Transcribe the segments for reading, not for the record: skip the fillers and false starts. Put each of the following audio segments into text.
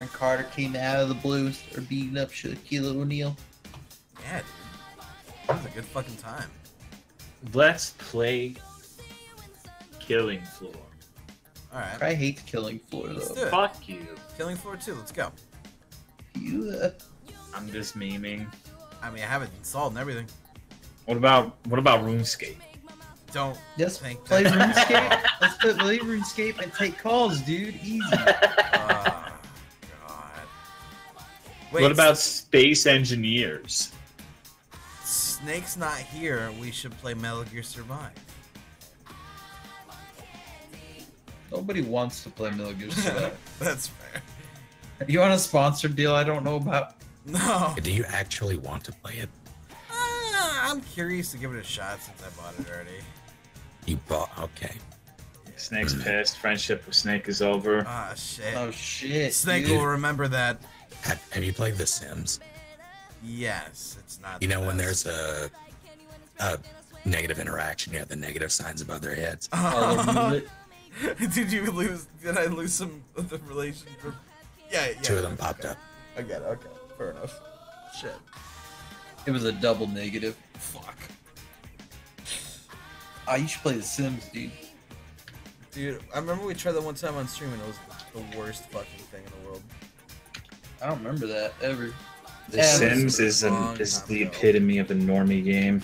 when Carter came out of the blue, started beating up Shaquille O'Neal. Yeah, dude. That was a good fucking time. Let's play Killing Floor. Alright. I hate Killing Floor Let's do though. it. Fuck you. Killing Floor 2, let's go. I'm just memeing. I mean, I have it installed and everything. What about RuneScape? Don't Yes, think play that- RuneScape. Let's play RuneScape and take calls, dude. Easy. Oh, God. Wait, What about Space Engineers? Snake's not here. We should play Metal Gear Survive. Nobody wants to play Metal Gear Survive. That's fair. You want a sponsored deal I don't know about? No. Do you actually want to play it? I'm curious to give it a shot since I bought it already. You bought, okay. Snake's pissed. Friendship with Snake is over. Ah, shit. Oh shit. Snake dude. will remember that. Have you played The Sims? Yes, it's not. You the know when best. there's a negative interaction, you have the negative signs above their heads. Oh, Did you lose? Did I lose some of the relation? Yeah. Two of them popped up. I get it. Okay, fair enough. Shit. it was a double negative. Fuck. Ah, you should play The Sims, dude. Dude, I remember we tried that one time on stream and it was the worst fucking thing in the world. I don't remember that ever. The Yeah, Sims is long is time the ago. epitome of a normie game.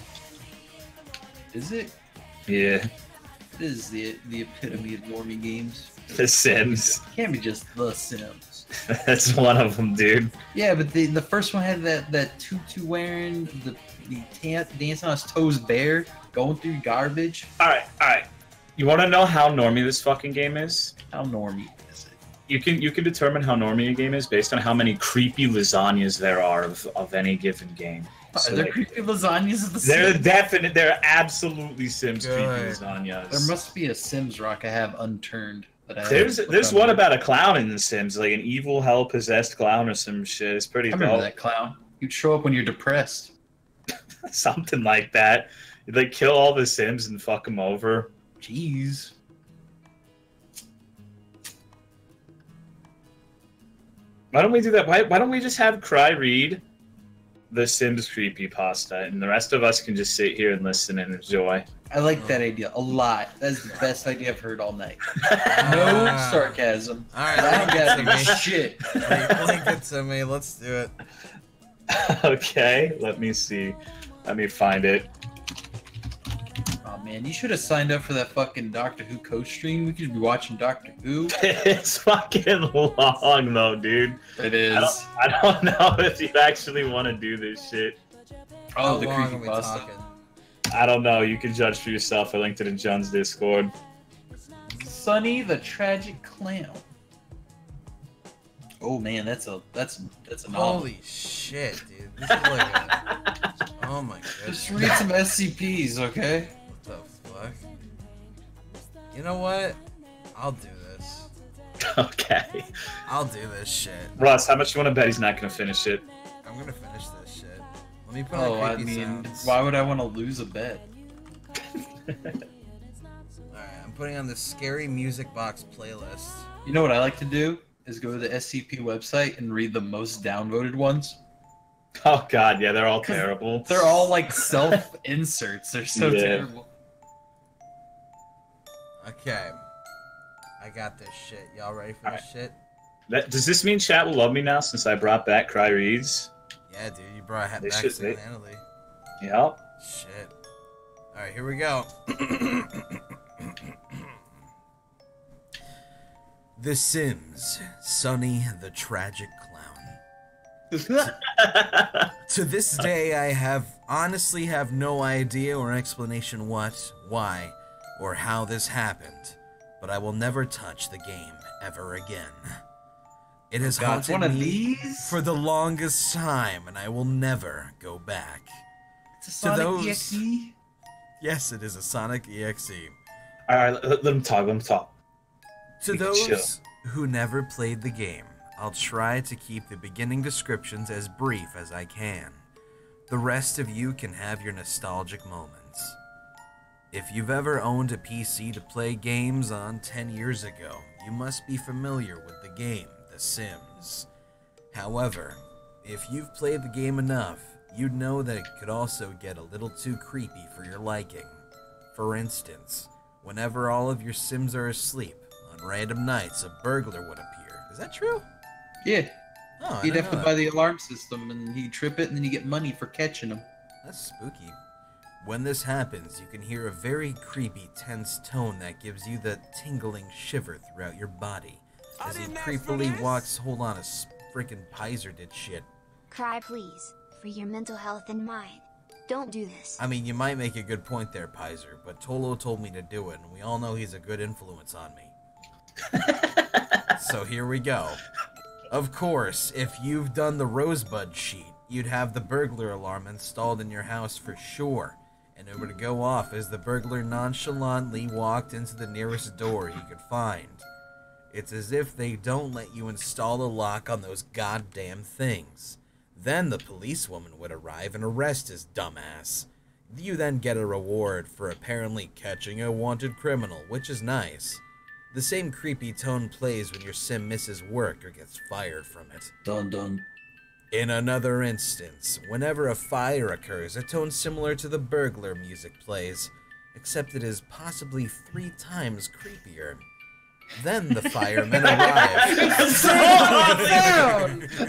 Is it? Yeah, It is the epitome of normie games. The Sims. It can't be just The Sims. That's one of them, dude. Yeah, but the first one had that tutu wearing, the dancing on his toes bare, going through garbage. All right. You want to know how normie this fucking game is? How normie is it? You can determine how normie a game is based on how many creepy lasagnas there are of any given game. So, Are there like, creepy lasagnas of The they're Sims? definite. They're absolutely Sims creepy Good. lasagnas. There must be a Sims rock I have unturned. That I There's haven't put one on about a clown in The Sims, like an evil hell possessed clown or some shit. It's pretty I remember dope. that clown. You'd show up when you're depressed. Something like that. You'd like kill all the Sims and fuck them over. Jeez. Why don't we do that? Why don't we just have Cry read the Sims creepypasta, and the rest of us can just sit here and listen and enjoy. I like that idea a lot. That's the best idea I've heard all night. No sarcasm. Alright, I don't got link it to me. shit. Link it to me. Let's do it. Okay, let me see. Let me find it. Oh man, you should have signed up for that fucking Doctor Who co-stream. We could be watching Doctor Who. It's fucking long though, dude. It I don't know if you actually want to do this shit. Oh, How the long are we creepypasta. talking? I don't know. You can judge for yourself. I linked it in John's Discord. Sonny the Tragic Clown. Oh man, that's a novel. Holy shit, dude. This is like a... Oh my Just goodness. read some SCPs, okay? What the fuck? You know what? I'll do this. Okay. I'll do this shit. Russ, how much you want to bet he's not going to finish it? I'm gonna finish this shit. Let me put Oh, on I creepy mean, sounds. why would I want to lose a bet? Alright, I'm putting on the scary music box playlist. You know what I like to do is go to the SCP website and read the most downvoted ones. Oh god, yeah, they're all terrible. They're all like self inserts. They're so Yeah. terrible. Okay. I got this shit. Y'all ready for this shit? Does this mean chat will love me now since I brought back Cry Reads? Yeah, dude, you brought it They back should- single-handedly. Yep. Shit. Alright, here we go. The Sims, Sonny the Tragic Clown. To this day, I honestly have no idea or explanation what, why, or how this happened, but I will never touch the game ever again. It has God, it's haunted one of me these? for the longest time, and I will never go back. It's a Sonic those- EXE? Yes, it is a Sonic EXE. Alright, let him talk, let him talk. To We can those chill. who never played the game, I'll try to keep the beginning descriptions as brief as I can. The rest of you can have your nostalgic moments. If you've ever owned a PC to play games on 10 years ago, you must be familiar with the game, The Sims. However, if you've played the game enough, you'd know that it could also get a little too creepy for your liking. For instance, whenever all of your Sims are asleep, on random nights a burglar would appear. Is that true? Yeah. Oh, You'd have to buy the alarm system, and he'd trip it, and then you get money for catching him. That's spooky. When this happens, you can hear a very creepy, tense tone that gives you the tingling shiver throughout your body. As he creepily walks, hold on, a freaking Pizer did shit. Cry, please, for your mental health and mine. Don't do this. I mean, you might make a good point there, Pizer, but Tolo told me to do it, and we all know he's a good influence on me. So here we go. Of course, if you've done the Rosebud sheet, you'd have the burglar alarm installed in your house for sure, and it would go off as the burglar nonchalantly walked into the nearest door he could find. It's as if they don't let you install a lock on those goddamn things. Then the policewoman would arrive and arrest his dumbass. You then get a reward for apparently catching a wanted criminal, which is nice. The same creepy tone plays when your sim misses work or gets fired from it. Dun dun. In another instance, whenever a fire occurs, a tone similar to the burglar music plays, except it is possibly 3 times creepier. Then the firemen arrive.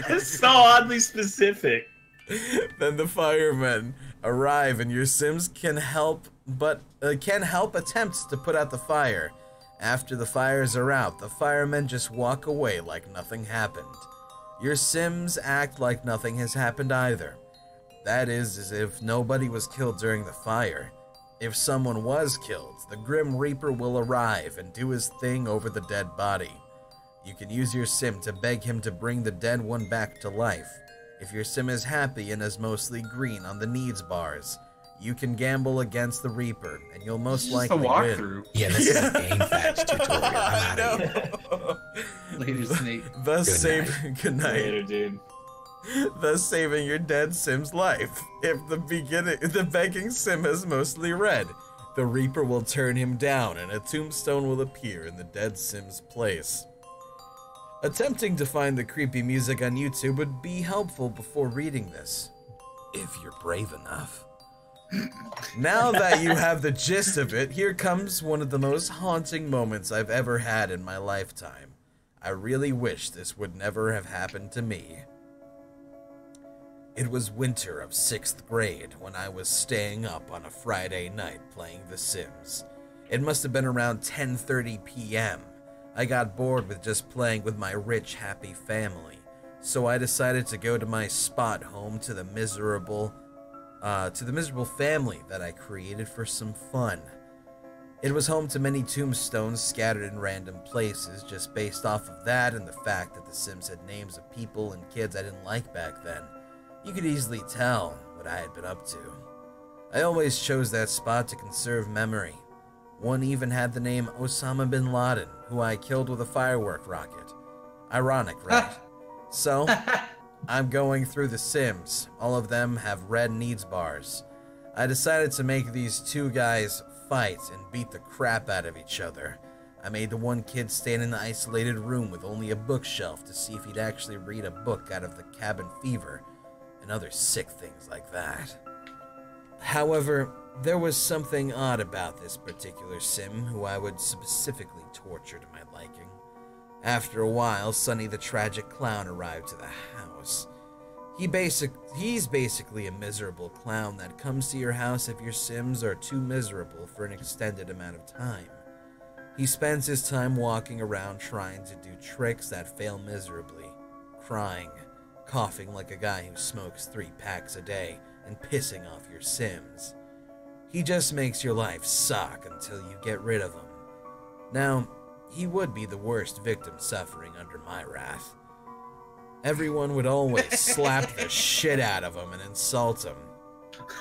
It's so oddly specific. Then the firemen arrive, and your Sims can help attempts to put out the fire. After the fires are out, the firemen just walk away like nothing happened. Your Sims act like nothing has happened either. That is, as if nobody was killed during the fire. If someone was killed, the Grim Reaper will arrive and do his thing over the dead body. You can use your Sim to beg him to bring the dead one back to life. If your Sim is happy and is mostly green on the needs bars, you can gamble against the Reaper, and you'll most likely win. Yeah, this is a game facts tutorial. I'm out of here. Later, Snake. Thus good night. Later, dude. Thus saving your dead Sim's life. If the begging Sim has mostly red, the Reaper will turn him down, and a tombstone will appear in the dead Sim's place. Attempting to find the creepy music on YouTube would be helpful before reading this, if you're brave enough. Now that you have the gist of it, here comes one of the most haunting moments I've ever had in my lifetime. I really wish this would never have happened to me. It was winter of 6th grade when I was staying up on a Friday night playing The Sims. It must have been around 10:30 p.m. I got bored with just playing with my rich, happy family, so I decided to go to my spot home to the miserable family that I created for some fun. It was home to many tombstones scattered in random places, just based off of that and the fact that The Sims had names of people and kids I didn't like back then. You could easily tell what I had been up to. I always chose that spot to conserve memory. One even had the name Osama bin Laden, who I killed with a firework rocket. Ironic, right? So, I'm going through The Sims. All of them have red needs bars. I decided to make these 2 guys fight and beat the crap out of each other. I made the one kid stand in the isolated room with only a bookshelf to see if he'd actually read a book out of the cabin fever, and other sick things like that. However, there was something odd about this particular Sim who I would specifically torture to my liking. After a while, Sonny the Tragic Clown arrived to the house. He's basically a miserable clown that comes to your house if your Sims are too miserable for an extended amount of time. He spends his time walking around trying to do tricks that fail miserably, crying, coughing like a guy who smokes 3 packs a day, and pissing off your Sims. He just makes your life suck until you get rid of him. Now, he would be the worst victim suffering under my wrath. Everyone would always slap the shit out of him and insult him.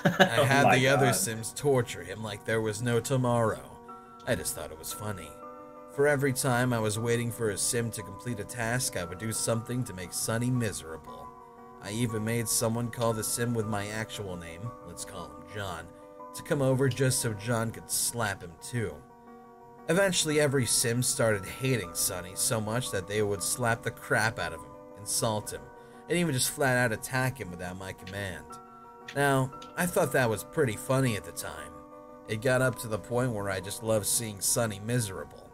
I had the other Sims torture him like there was no tomorrow. I just thought it was funny. For every time I was waiting for a Sim to complete a task, I would do something to make Sonny miserable. I even made someone call the Sim with my actual name, let's call him John, to come over just so John could slap him too. Eventually every Sim started hating Sonny so much that they would slap the crap out of him, insult him, and even just flat out attack him without my command. Now, I thought that was pretty funny at the time. It got up to the point where I just loved seeing Sonny miserable.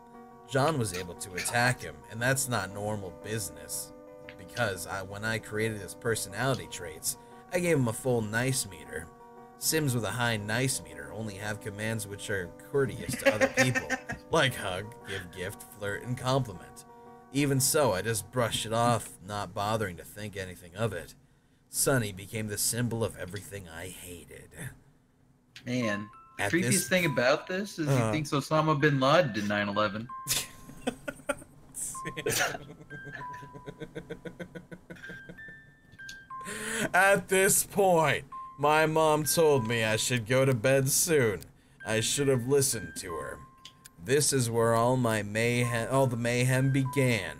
John was able to attack him, and that's not normal business, because when I created his personality traits, I gave him a full nice meter. Sims with a high nice meter only have commands which are courteous to other people, like hug, give gift, flirt, and compliment. Even so, I just brushed it off, not bothering to think anything of it. Sonny became the symbol of everything I hated. Man, the creepiest thing about this is he thinks Osama bin Laden did 9/11. At this point, my mom told me I should go to bed soon. I should have listened to her. This is where all the mayhem began,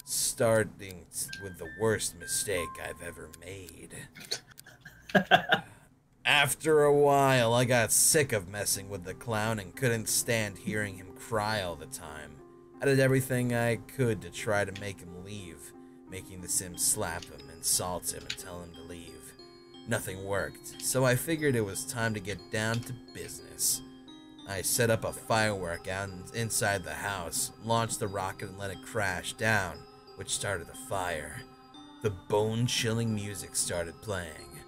starting with the worst mistake I've ever made. After a while, I got sick of messing with the clown and couldn't stand hearing him cry all the time. I did everything I could to try to make him leave, making the Sims slap him, insult him, and tell him to leave. Nothing worked, so I figured it was time to get down to business. I set up a firework out inside the house, launched the rocket and let it crash down, which started the fire. The bone-chilling music started playing.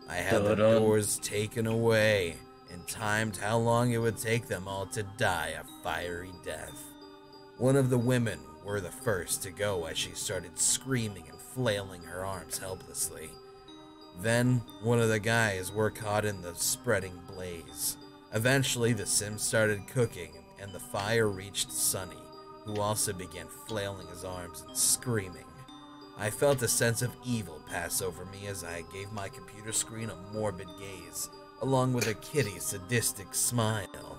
I had the doors taken away and timed how long it would take them all to die a fiery death. One of the women were the first to go as she started screaming and flailing her arms helplessly. Then, one of the guys were caught in the spreading blaze. Eventually, the Sims started cooking, and the fire reached Sonny, who also began flailing his arms and screaming. I felt a sense of evil pass over me as I gave my computer screen a morbid gaze, along with a kitty's sadistic smile.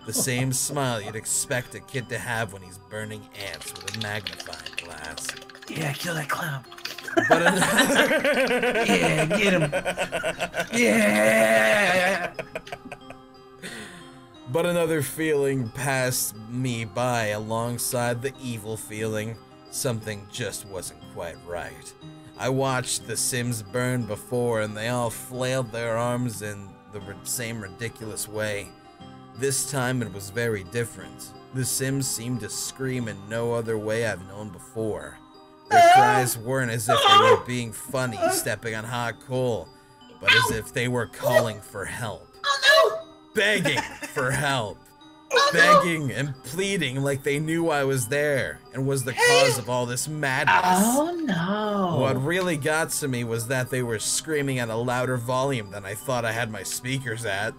The same smile you'd expect a kid to have when he's burning ants with a magnifying glass. Yeah, kill that clown. But yeah, get him. Yeah. But another feeling passed me by alongside the evil feeling. Something just wasn't quite right. I watched the Sims burn before, and they all flailed their arms in the same ridiculous way. This time it was very different. The Sims seemed to scream in no other way I've known before. Their cries weren't as if they were being funny, stepping on hot coal, but as if they were calling for help. Begging for help. Begging and pleading like they knew I was there and was the cause of all this madness. Oh no. What really got to me was that they were screaming at a louder volume than I thought I had my speakers at.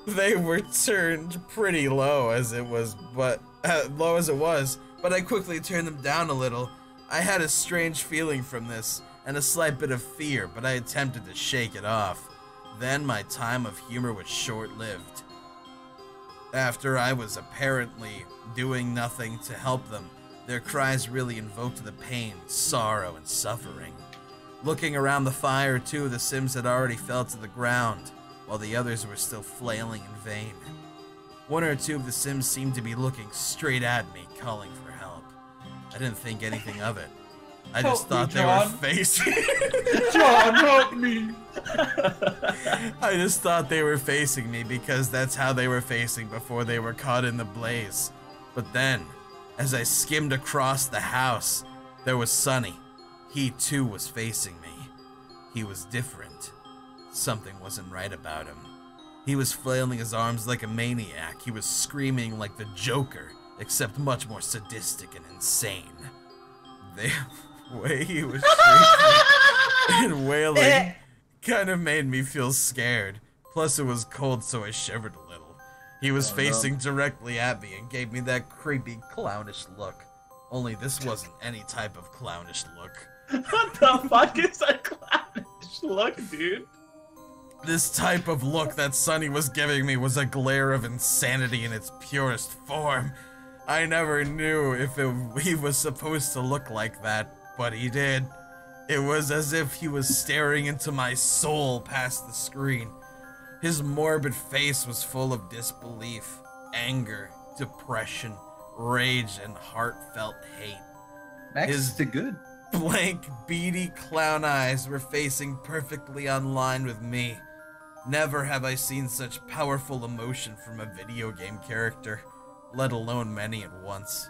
They were turned pretty low as it was, but I quickly turned them down a little. I had a strange feeling from this and a slight bit of fear, but I attempted to shake it off. Then my time of humor was short-lived. After I was apparently doing nothing to help them, their cries really invoked the pain, sorrow, and suffering. Looking around the fire, two of the Sims had already fell to the ground, while the others were still flailing in vain. One or two of the Sims seemed to be looking straight at me, calling for help. I didn't think anything of it. I just thought they were facing... John, help me! I just thought they were facing me because that's how they were facing before they were caught in the blaze. But then, as I skimmed across the house, there was Sonny. He too was facing me. He was different. Something wasn't right about him. He was flailing his arms like a maniac. He was screaming like the Joker, except much more sadistic and insane. The way he was shrieking and wailing kind of made me feel scared. Plus it was cold, so I shivered a little. He was facing directly at me and gave me that creepy, clownish look. Only this wasn't any type of clownish look. What the fuck is a clownish look, dude? This type of look that Sonny was giving me was a glare of insanity in its purest form. I never knew if he was supposed to look like that, but he did. It was as if he was staring into my soul past the screen. His morbid face was full of disbelief, anger, depression, rage and heartfelt hate. Max His is too good. blank, beady clown eyes were facing perfectly on line with me. Never have I seen such powerful emotion from a video game character, let alone many at once.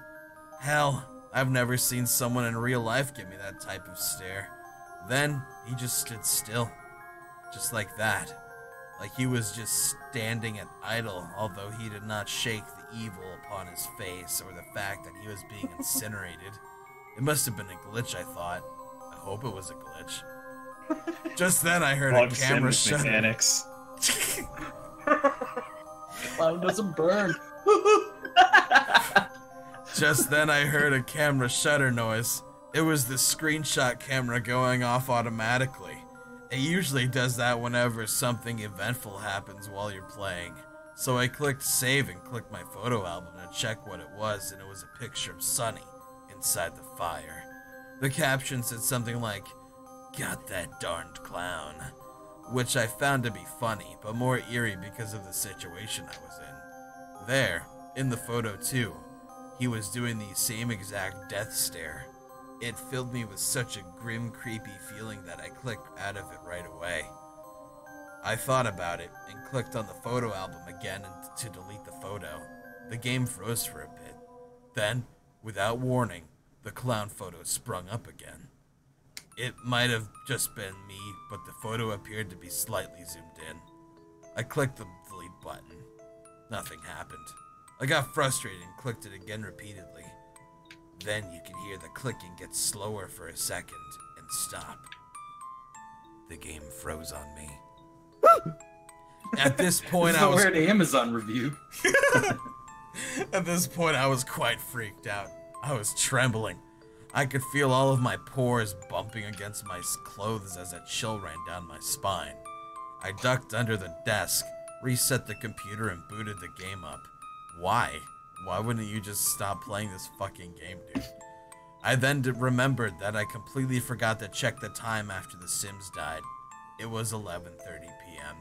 Hell, I've never seen someone in real life give me that type of stare. Then, he just stood still. Just like that. Like he was just standing at idle, although he did not shake the evil upon his face or the fact that he was being incinerated. It must have been a glitch, I thought. I hope it was a glitch. Just then I heard a camera shutter. Mechanics. Clown doesn't burn. Just then I heard a camera shutter noise. It was the screenshot camera going off automatically. It usually does that whenever something eventful happens while you're playing. So I clicked save and clicked my photo album to check what it was, and it was a picture of Sonny inside the fire. The caption said something like, "Got that darned clown," which I found to be funny, but more eerie because of the situation I was in. There, in the photo too, he was doing the same exact death stare. It filled me with such a grim, creepy feeling that I clicked out of it right away. I thought about it and clicked on the photo album again to delete the photo. The game froze for a bit. Then, without warning, the clown photo sprung up again. It might have just been me, but the photo appeared to be slightly zoomed in. I clicked the delete button. Nothing happened. I got frustrated and clicked it again repeatedly. Then you could hear the clicking get slower for a second and stop. The game froze on me. At this point, I was... Weird Amazon review. At this point, I was quite freaked out. I was trembling. I could feel all of my pores bumping against my clothes as a chill ran down my spine. I ducked under the desk, reset the computer, and booted the game up. Why? Why wouldn't you just stop playing this fucking game, dude? I then remembered that I completely forgot to check the time after the Sims died. It was 11:30 p.m.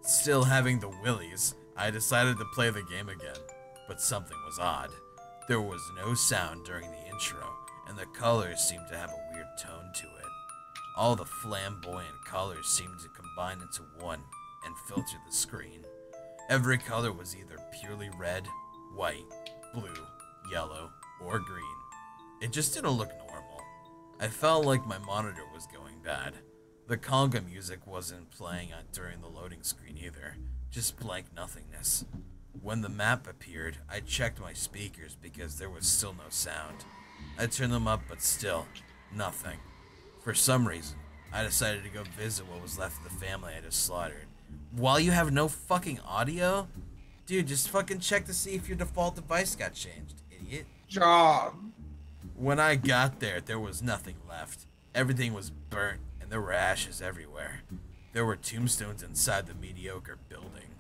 Still having the willies, I decided to play the game again. But something was odd. There was no sound during the intro, and the colors seemed to have a weird tone to it. All the flamboyant colors seemed to combine into one and filter the screen. Every color was either purely red, white, blue, yellow, or green. It just didn't look normal. I felt like my monitor was going bad. The conga music wasn't playing during the loading screen either, just blank nothingness. When the map appeared, I checked my speakers because there was still no sound. I turned them up, but still, nothing. For some reason, I decided to go visit what was left of the family I just slaughtered. While you have no fucking audio? Dude, just fucking check to see if your default device got changed, idiot. Job. When I got there, there was nothing left. Everything was burnt, and there were ashes everywhere. There were tombstones inside the mediocre building.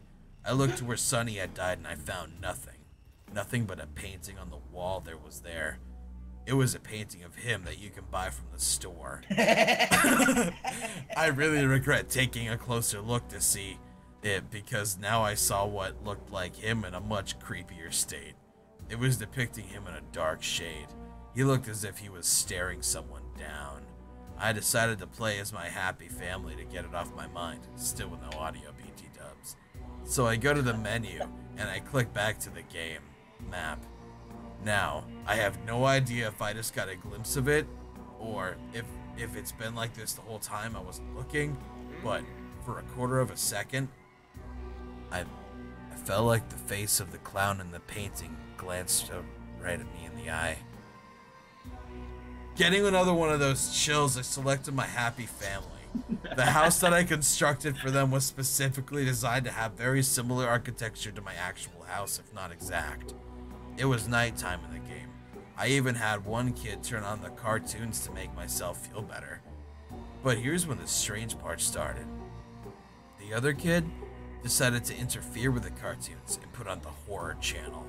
I looked to where Sonny had died, and I found nothing. Nothing but a painting on the wall there. It was a painting of him that you can buy from the store. I really regret taking a closer look to see it, because now I saw what looked like him in a much creepier state. It was depicting him in a dark shade. He looked as if he was staring someone down. I decided to play as my happy family to get it off my mind, still with no audio, BT dubs. So I go to the menu, and I click back to the game map. Now, I have no idea if I just got a glimpse of it, or if it's been like this the whole time I wasn't looking, but for a quarter of a second, I felt like the face of the clown in the painting glanced right at me in the eye. Getting another one of those chills, I selected my happy family. The house that I constructed for them was specifically designed to have very similar architecture to my actual house, if not exact. It was nighttime in the game. I even had one kid turn on the cartoons to make myself feel better. But here's when the strange part started. The other kid decided to interfere with the cartoons and put on the horror channel.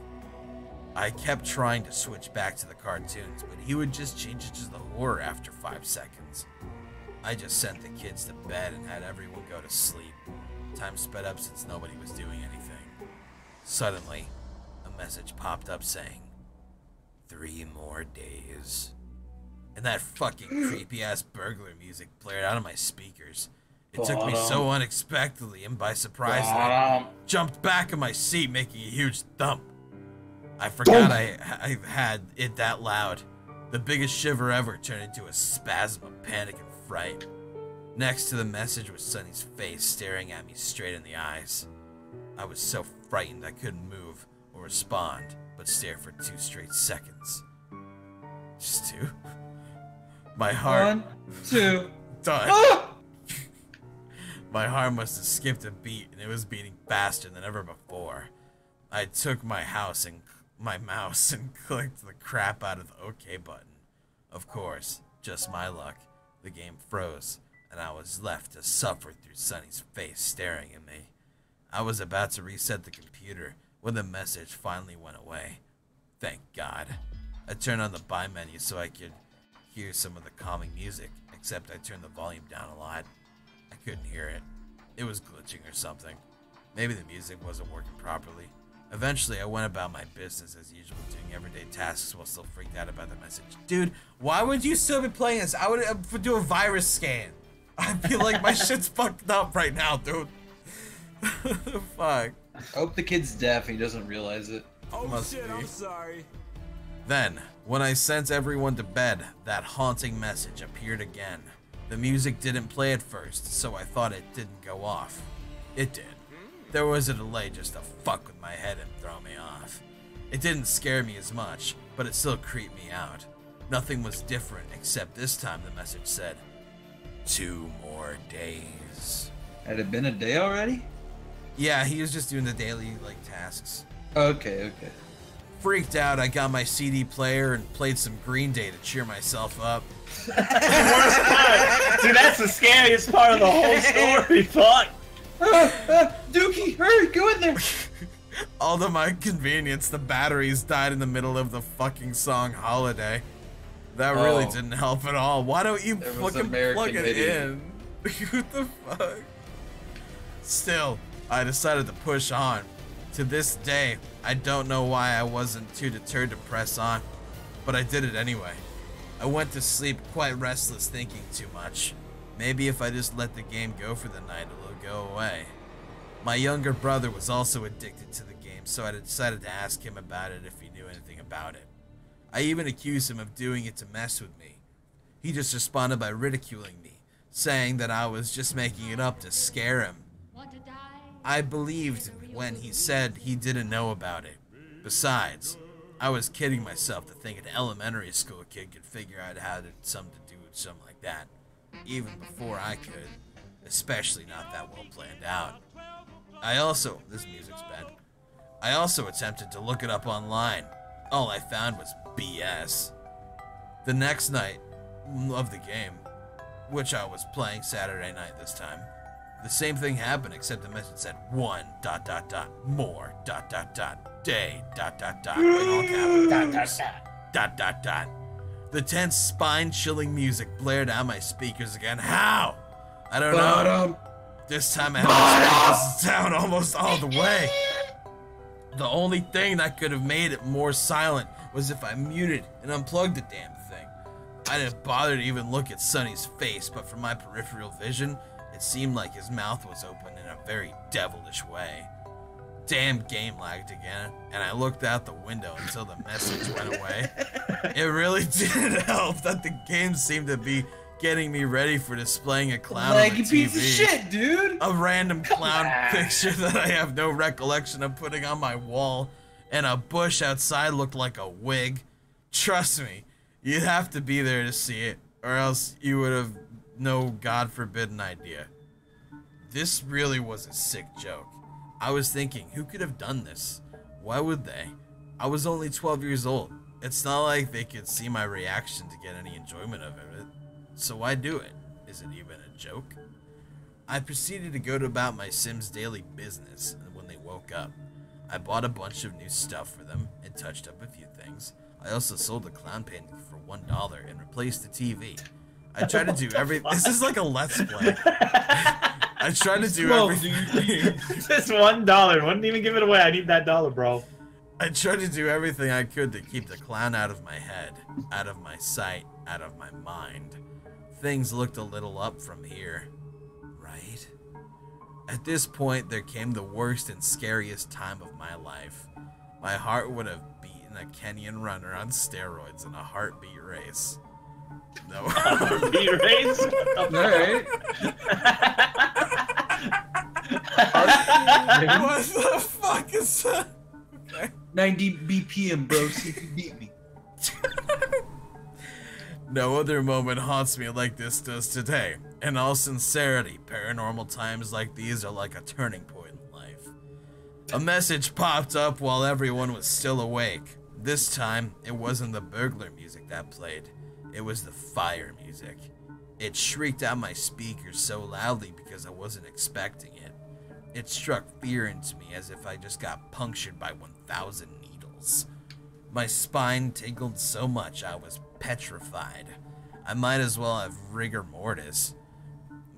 I kept trying to switch back to the cartoons, but he would just change it to the horror after 5 seconds. I just sent the kids to bed and had everyone go to sleep. Time sped up since nobody was doing anything. Suddenly, a message popped up saying, 3 more days. And that fucking creepy-ass burglar music blared out of my speakers. It took me so unexpectedly and by surprise that I jumped back in my seat, making a huge thump. I forgot I had it that loud. The biggest shiver ever turned into a spasm of panic and fright. Next to the message was Sonny's face staring at me straight in the eyes. I was so frightened I couldn't move or respond, but stare for 2 straight seconds. Just 2? My heart... 1, 2... Done. Ah! My heart must have skipped a beat, and it was beating faster than ever before. I took my mouse and clicked the crap out of the OK button. Of course, just my luck, the game froze, and I was left to suffer through Sonny's face staring at me. I was about to reset the computer when the message finally went away. Thank God. I turned on the buy menu so I could hear some of the calming music, except I turned the volume down a lot. I couldn't hear it. It was glitching or something. Maybe the music wasn't working properly. Eventually, I went about my business as usual, doing everyday tasks while still freaked out about the message. Dude, why would you still be playing this? I would do a virus scan. I feel like my shit's fucked up right now, dude. Fuck. I hope the kid's deaf and he doesn't realize it. Oh Must shit, be. I'm sorry. Then, when I sent everyone to bed, that haunting message appeared again. The music didn't play at first, so I thought it didn't go off. It did. There was a delay just to fuck with my head and throw me off. It didn't scare me as much, but it still creeped me out. Nothing was different, except this time the message said, 2 more days. Had it been a day already? Yeah, he was just doing the daily, tasks. Okay. Freaked out, I got my CD player and played some Green Day to cheer myself up. Dude, that's the scariest part of the whole story. Fuck. Dookie, hurry, go in there. All to my convenience, the batteries died in the middle of the fucking song Holiday. That really didn't help at all. Why don't you fucking plug it in? What the fuck? Still, I decided to push on. To this day, I don't know why I wasn't too deterred to press on, but I did it anyway. I went to sleep quite restless, thinking too much. Maybe if I just let the game go for the night, it'll go away. My younger brother was also addicted to the game, so I decided to ask him about it if he knew anything about it. I even accused him of doing it to mess with me. He just responded by ridiculing me, saying that I was just making it up to scare him. I believed when he said he didn't know about it. Besides, I was kidding myself to think an elementary school kid could figure out how to something to do with something like that, even before I could, especially not that well planned out. This music's bad. I also attempted to look it up online. All I found was BS. The next night of the game, which I was playing Saturday night this time, the same thing happened, except the message said 1 ... more ... day ... in all capitals ... The tense, spine-chilling music blared out my speakers again. How? I don't know. This time I had my speakers down almost all the way. The only thing that could have made it more silent was if I muted and unplugged the damn thing. I didn't bother to even look at Sonny's face, but from my peripheral vision, it seemed like his mouth was open in a very devilish way. Damn game lagged again, and I looked out the window until the message went away. It really didn't help that the game seemed to be getting me ready for displaying a clown on the TV. Piece of shit, dude! A random clown picture that I have no recollection of putting on my wall, and a bush outside looked like a wig. Trust me, you'd have to be there to see it, or else you would have no God forbidden idea. This really was a sick joke. I was thinking, who could have done this? Why would they? I was only 12 years old. It's not like they could see my reaction to get any enjoyment of it. So why do it? Is it even a joke? I proceeded to go about my Sims daily business, and when they woke up, I bought a bunch of new stuff for them and touched up a few things. I also sold the clown painting for $1 and replaced the TV. I tried to do everything. This is like a Let's Play. I tried to do everything. Just $1. Wouldn't even give it away. I need that dollar, bro. I tried to do everything I could to keep the clown out of my head, out of my sight, out of my mind. Things looked a little up from here, right? At this point, there came the worst and scariest time of my life. My heart would have beaten a Kenyan runner on steroids in a heartbeat race. No. Heartbeat race? Alright. What the fuck is that? Okay. 90 BPM, bro. See if you beat me. No other moment haunts me like this does today. In all sincerity, paranormal times like these are like a turning point in life. A message popped up while everyone was still awake. This time, it wasn't the burglar music that played. It was the fire music. It shrieked out my speakers so loudly because I wasn't expecting it. It struck fear into me as if I just got punctured by 1,000 needles. My spine tingled so much I was petrified. I might as well have rigor mortis.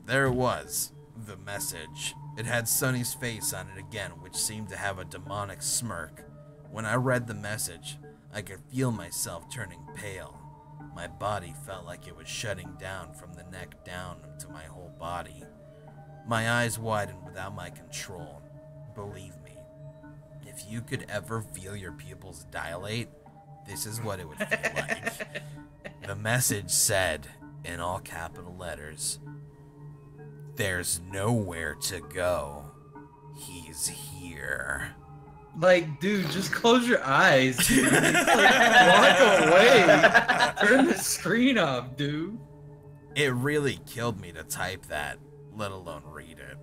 There it was, the message. It had Sonny's face on it again, which seemed to have a demonic smirk. When I read the message, I could feel myself turning pale. My body felt like it was shutting down from the neck down to my whole body. My eyes widened without my control. Believe me, if you could ever feel your pupils dilate, this is what it would feel like. The message said, in all capital letters, "There's nowhere to go. He's here." Like, dude, just close your eyes, dude. Like, walk away. Turn the screen off, dude. It really killed me to type that, let alone read it.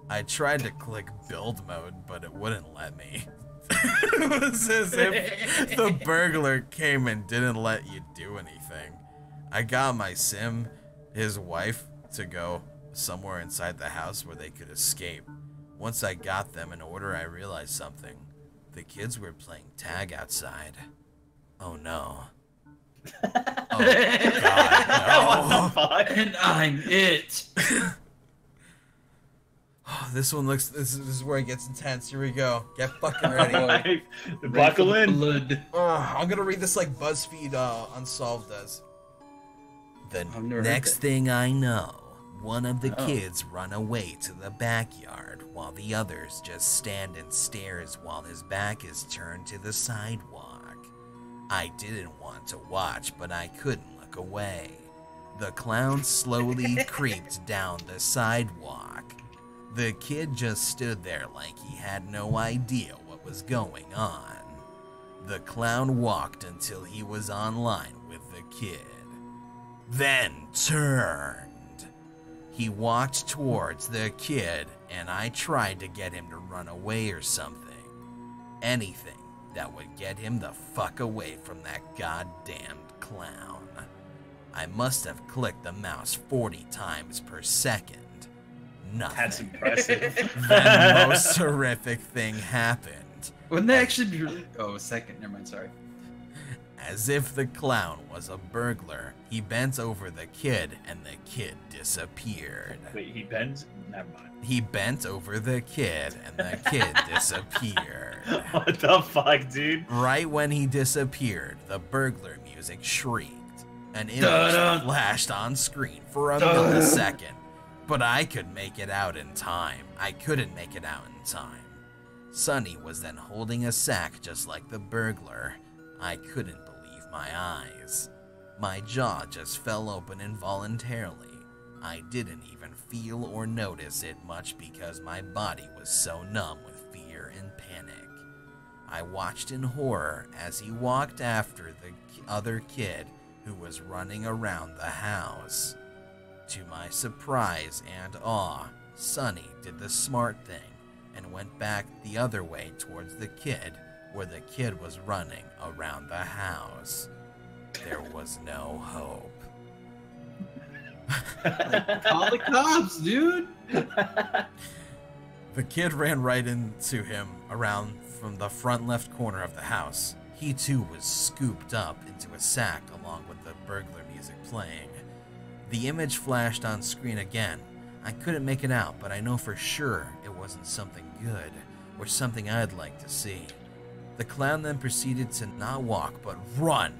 I tried to click build mode, but it wouldn't let me. It was as if the burglar came and didn't let you do anything. I got my sim, his wife, to go somewhere inside the house where they could escape. Once I got them in order, I realized something. The kids were playing tag outside. Oh no. Oh god, no. What the fuck? And I'm it. Oh, this one looks, this is where it gets intense. Here we go. Get fucking ready. Buckle in. Blood. I'm gonna read this like BuzzFeed Unsolved does. The I've never heard next that. thing I know, one of the Oh. kids run away to the backyard while the others just stand and stares while his back is turned to the sidewalk. I didn't want to watch, but I couldn't look away. The clown slowly creeped down the sidewalk. The kid just stood there like he had no idea what was going on. The clown walked until he was on line with the kid, then turned. He walked towards the kid, and I tried to get him to run away or something. Anything that would get him the fuck away from that goddamned clown. I must have clicked the mouse 40 times per second. Nothing. That's impressive. Then the most horrific thing happened. Wouldn't that actually be really... Oh, a second. Never mind, sorry. As if the clown was a burglar, he bent over the kid and the kid disappeared. Wait, he bends? Never mind. He bent over the kid and the kid disappeared. What the fuck, dude? Right when he disappeared, the burglar music shrieked. An image Dun-dun. flashed on screen for a Dun. millisecond, but I could make it out in time. I couldn't make it out in time. Sonny was then holding a sack just like the burglar. I couldn't believe my eyes. My jaw just fell open involuntarily. I didn't even feel or notice it much because my body was so numb with fear and panic. I watched in horror as he walked after the other kid who was running around the house. To my surprise and awe, Sonny did the smart thing and went back the other way towards the kid where the kid was running around the house. There was no hope. Call the cops, dude. The kid ran right into him around from the front left corner of the house. He too was scooped up into a sack along with the burglar music playing. The image flashed on screen again. I couldn't make it out, but I know for sure it wasn't something good or something I'd like to see. The clown then proceeded to not walk, but run